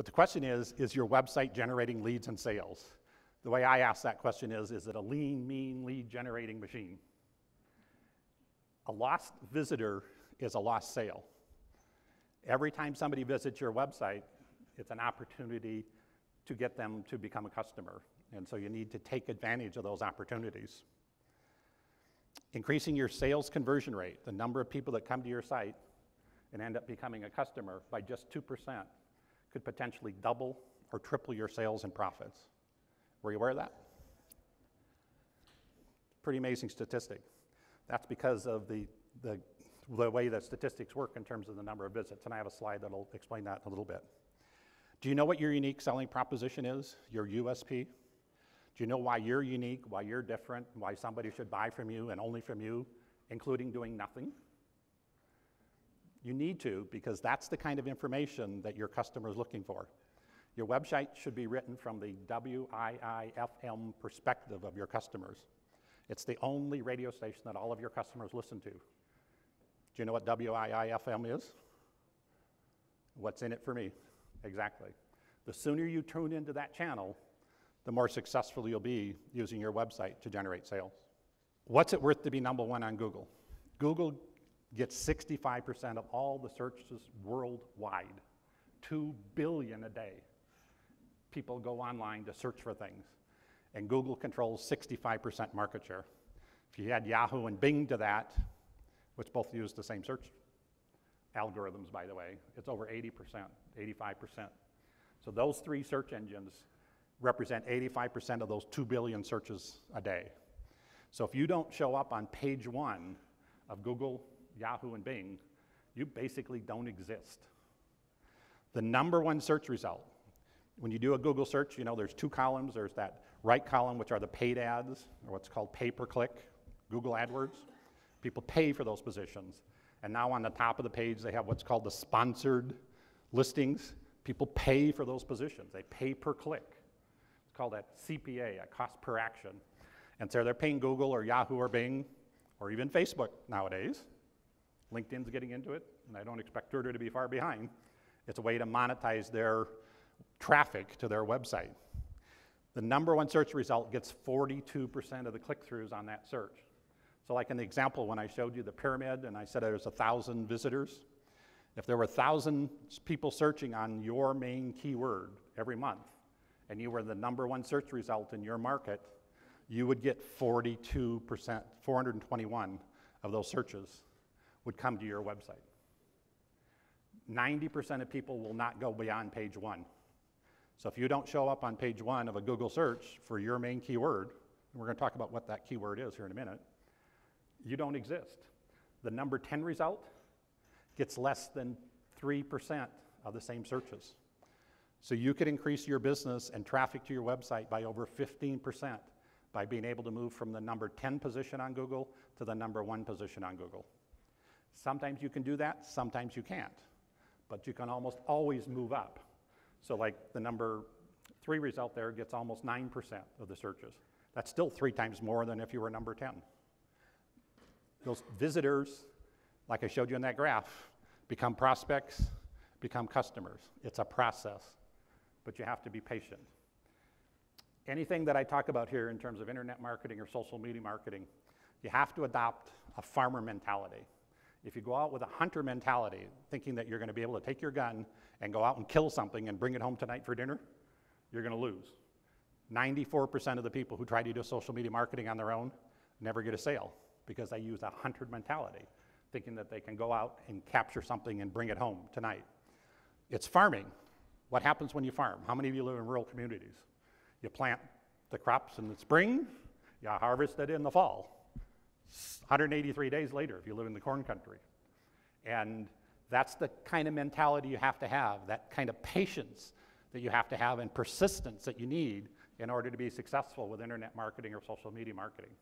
But the question is your website generating leads and sales? The way I ask that question is it a lean, mean, lead-generating machine? A lost visitor is a lost sale. Every time somebody visits your website, it's an opportunity to get them to become a customer. And so you need to take advantage of those opportunities. Increasing your sales conversion rate, the number of people that come to your site and end up becoming a customer, by just 2%, could potentially double or triple your sales and profits. Were you aware of that? Pretty amazing statistic. That's because of the way that statistics work in terms of the number of visits, and I have a slide that'll explain that in a little bit. Do you know what your unique selling proposition is, your USP? Do you know why you're unique, why you're different, why somebody should buy from you and only from you, including doing nothing? You need to, because that's the kind of information that your customer is looking for. Your website should be written from the WIIFM perspective of your customers. It's the only radio station that all of your customers listen to. Do you know what WIIFM is? What's in it for me? Exactly. The sooner you tune into that channel, the more successful you'll be using your website to generate sales. What's it worth to be number one on Google? Google gets 65% of all the searches worldwide. 2 billion a day. People go online to search for things. And Google controls 65% market share. If you add Yahoo and Bing to that, which both use the same search algorithms, by the way, it's over 80%, 85%. So those three search engines represent 85% of those 2 billion searches a day. So if you don't show up on page 1 of Google, Yahoo, and Bing, you basically don't exist. The number one search result, when you do a Google search, you know there's two columns. There's that right column, which are the paid ads, or what's called pay-per-click, Google AdWords. People pay for those positions. And now on the top of the page, they have what's called the sponsored listings. People pay for those positions. They pay per click. It's called that CPA, a cost per action. And so they're paying Google or Yahoo or Bing or even Facebook nowadays. LinkedIn's getting into it, and I don't expect Twitter to be far behind. It's a way to monetize their traffic to their website. The number one search result gets 42% of the click-throughs on that search. So like in the example when I showed you the pyramid and I said there's 1,000 visitors, if there were 1,000 people searching on your main keyword every month, and you were the number one search result in your market, you would get 42%, 421 of those searches would come to your website. 90% of people will not go beyond page 1. So if you don't show up on page 1 of a Google search for your main keyword, and we're going to talk about what that keyword is here in a minute, you don't exist. The number 10 result gets less than 3% of the same searches. So you could increase your business and traffic to your website by over 15% by being able to move from the number 10 position on Google to the number 1 position on Google. Sometimes you can do that, sometimes you can't. But you can almost always move up. So like the number 3 result there gets almost 9% of the searches. That's still 3 times more than if you were number 10. Those visitors, like I showed you in that graph, become prospects, become customers. It's a process, but you have to be patient. Anything that I talk about here in terms of internet marketing or social media marketing, you have to adopt a farmer mentality. If you go out with a hunter mentality, thinking that you're going to be able to take your gun and go out and kill something and bring it home tonight for dinner, you're going to lose. 94% of the people who try to do social media marketing on their own never get a sale because they use a hunter mentality, thinking that they can go out and capture something and bring it home tonight. It's farming. What happens when you farm? How many of you live in rural communities? You plant the crops in the spring, you harvest it in the fall. 183 days later if you live in the corn country. And that's the kind of mentality you have to have, that kind of patience that you have to have and persistence that you need in order to be successful with internet marketing or social media marketing.